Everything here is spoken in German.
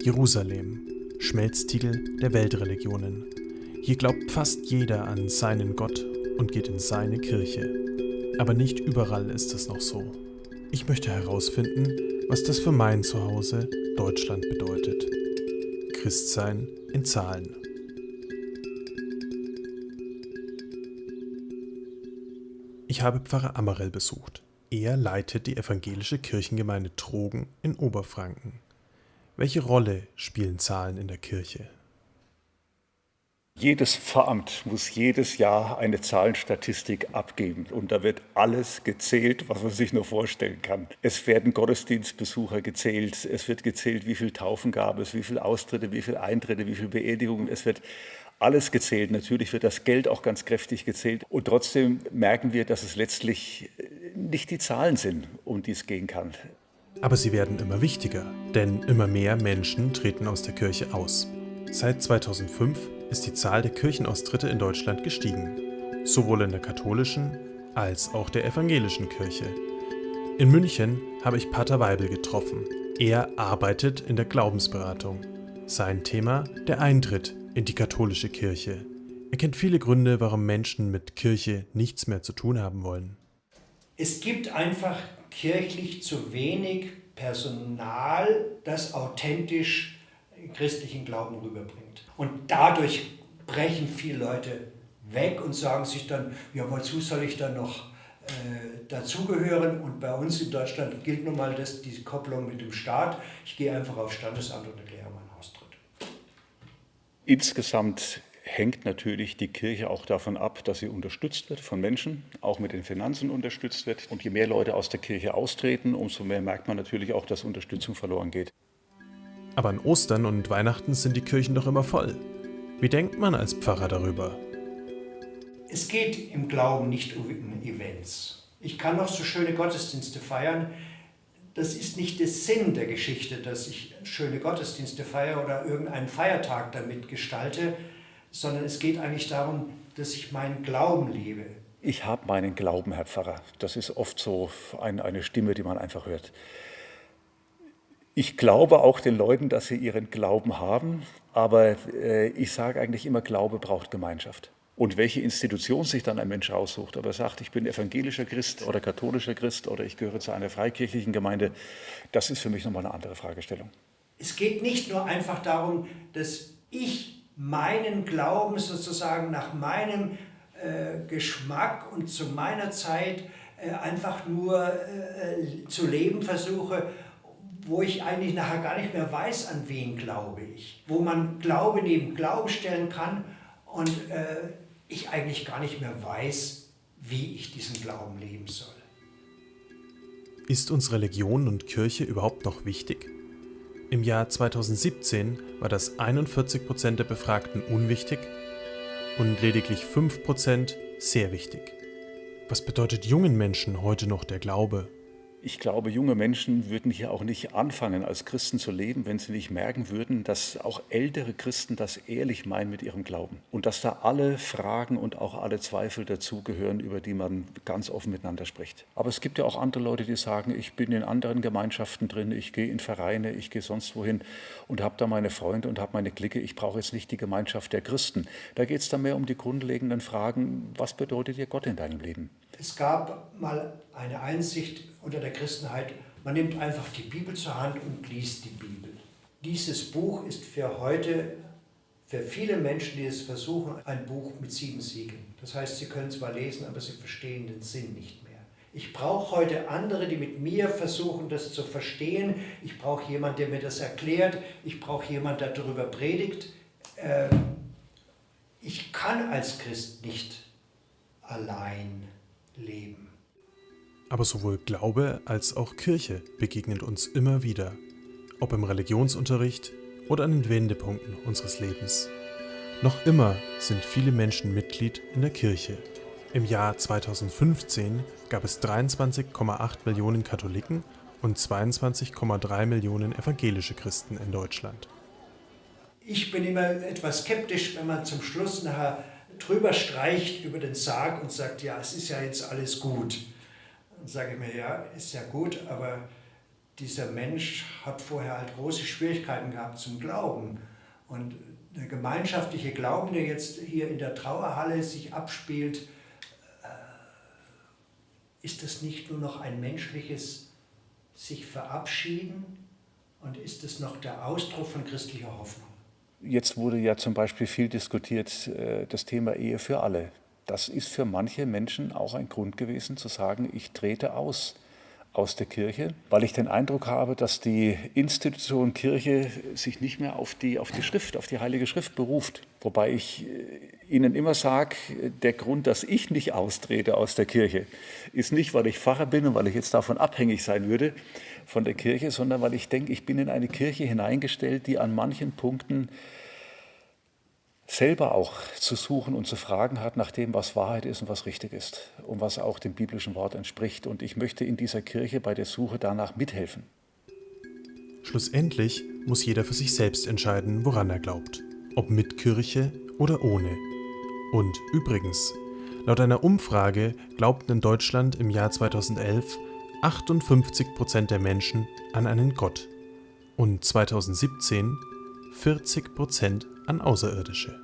Jerusalem, Schmelztiegel der Weltreligionen. Hier glaubt fast jeder an seinen Gott und geht in seine Kirche. Aber nicht überall ist es noch so. Ich möchte herausfinden, was das für mein Zuhause Deutschland bedeutet. Christsein in Zahlen. Ich habe Pfarrer Ammerel besucht. Er leitet die evangelische Kirchengemeinde Trogen in Oberfranken. Welche Rolle spielen Zahlen in der Kirche? Jedes Pfarramt muss jedes Jahr eine Zahlenstatistik abgeben und da wird alles gezählt, was man sich nur vorstellen kann. Es werden Gottesdienstbesucher gezählt, es wird gezählt, wie viele Taufen gab es, wie viele Austritte, wie viele Eintritte, wie viele Beerdigungen, es wird alles gezählt. Natürlich wird das Geld auch ganz kräftig gezählt und trotzdem merken wir, dass es letztlich nicht die Zahlen sind, um die es gehen kann. Aber sie werden immer wichtiger, denn immer mehr Menschen treten aus der Kirche aus. Seit 2005 ist die Zahl der Kirchenaustritte in Deutschland gestiegen, sowohl in der katholischen als auch der evangelischen Kirche. In München habe ich Pater Weibel getroffen. Er arbeitet in der Glaubensberatung. Sein Thema: der Eintritt in die katholische Kirche. Er kennt viele Gründe, warum Menschen mit Kirche nichts mehr zu tun haben wollen. Es gibt einfach kirchlich zu wenig Personal, das authentisch christlichen Glauben rüberbringt. Und dadurch brechen viele Leute weg und sagen sich dann, ja, wozu soll ich dann noch dazugehören? Und bei uns in Deutschland gilt nun mal die Kopplung mit dem Staat. Ich gehe einfach aufs Standesamt und erkläre meinen Austritt. Insgesamt hängt natürlich die Kirche auch davon ab, dass sie unterstützt wird von Menschen, auch mit den Finanzen unterstützt wird. Und je mehr Leute aus der Kirche austreten, umso mehr merkt man natürlich auch, dass Unterstützung verloren geht. Aber an Ostern und Weihnachten sind die Kirchen doch immer voll. Wie denkt man als Pfarrer darüber? Es geht im Glauben nicht um Events. Ich kann noch so schöne Gottesdienste feiern. Das ist nicht der Sinn der Geschichte, dass ich schöne Gottesdienste feiere oder irgendeinen Feiertag damit gestalte, sondern es geht eigentlich darum, dass ich meinen Glauben lebe. Ich habe meinen Glauben, Herr Pfarrer. Das ist oft so eine Stimme, die man einfach hört. Ich glaube auch den Leuten, dass sie ihren Glauben haben, aber ich sage eigentlich immer, Glaube braucht Gemeinschaft. Und welche Institution sich dann ein Mensch aussucht, ob er sagt, ich bin evangelischer Christ oder katholischer Christ oder ich gehöre zu einer freikirchlichen Gemeinde, das ist für mich nochmal eine andere Fragestellung. Es geht nicht nur einfach darum, dass ich meinen Glauben sozusagen nach meinem Geschmack und zu meiner Zeit einfach nur zu leben versuche, wo ich eigentlich nachher gar nicht mehr weiß, an wen glaube ich. Wo man Glaube neben Glauben stellen kann und ich eigentlich gar nicht mehr weiß, wie ich diesen Glauben leben soll. Ist uns Religion und Kirche überhaupt noch wichtig? Im Jahr 2017 war das 41% der Befragten unwichtig und lediglich 5% sehr wichtig. Was bedeutet jungen Menschen heute noch der Glaube? Ich glaube, junge Menschen würden hier auch nicht anfangen, als Christen zu leben, wenn sie nicht merken würden, dass auch ältere Christen das ehrlich meinen mit ihrem Glauben. Und dass da alle Fragen und auch alle Zweifel dazugehören, über die man ganz offen miteinander spricht. Aber es gibt ja auch andere Leute, die sagen, ich bin in anderen Gemeinschaften drin, ich gehe in Vereine, ich gehe sonst wohin und habe da meine Freunde und habe meine Clique. Ich brauche jetzt nicht die Gemeinschaft der Christen. Da geht es dann mehr um die grundlegenden Fragen, was bedeutet dir Gott in deinem Leben? Es gab mal eine Einsicht unter der Christenheit, man nimmt einfach die Bibel zur Hand und liest die Bibel. Dieses Buch ist für heute, für viele Menschen, die es versuchen, ein Buch mit 7 Siegeln. Das heißt, sie können zwar lesen, aber sie verstehen den Sinn nicht mehr. Ich brauche heute andere, die mit mir versuchen, das zu verstehen. Ich brauche jemanden, der mir das erklärt. Ich brauche jemanden, der darüber predigt. Ich kann als Christ nicht allein leben. Aber sowohl Glaube als auch Kirche begegnet uns immer wieder, ob im Religionsunterricht oder an den Wendepunkten unseres Lebens. Noch immer sind viele Menschen Mitglied in der Kirche. Im Jahr 2015 gab es 23,8 Millionen Katholiken und 22,3 Millionen evangelische Christen in Deutschland. Ich bin immer etwas skeptisch, wenn man zum Schluss nachher drüber streicht über den Sarg und sagt, ja, es ist ja jetzt alles gut. Dann sage ich mir, ja, ist ja gut, aber dieser Mensch hat vorher halt große Schwierigkeiten gehabt zum Glauben. Und der gemeinschaftliche Glauben, der jetzt hier in der Trauerhalle sich abspielt, ist das nicht nur noch ein menschliches sich verabschieden und ist es noch der Ausdruck von christlicher Hoffnung? Jetzt wurde ja zum Beispiel viel diskutiert, das Thema Ehe für alle. Das ist für manche Menschen auch ein Grund gewesen, zu sagen, ich trete aus der Kirche, weil ich den Eindruck habe, dass die Institution Kirche sich nicht mehr auf die Schrift, auf die Heilige Schrift beruft. Wobei ich Ihnen immer sage, der Grund, dass ich nicht austrete aus der Kirche, ist nicht, weil ich Pfarrer bin und weil ich jetzt davon abhängig sein würde von der Kirche, sondern weil ich denke, ich bin in eine Kirche hineingestellt, die an manchen Punkten selber auch zu suchen und zu fragen hat nach dem, was Wahrheit ist und was richtig ist und was auch dem biblischen Wort entspricht. Und ich möchte in dieser Kirche bei der Suche danach mithelfen. Schlussendlich muss jeder für sich selbst entscheiden, woran er glaubt. Ob mit Kirche oder ohne. Und übrigens, laut einer Umfrage glaubten in Deutschland im Jahr 2011 58% der Menschen an einen Gott und 2017 40% an Außerirdische.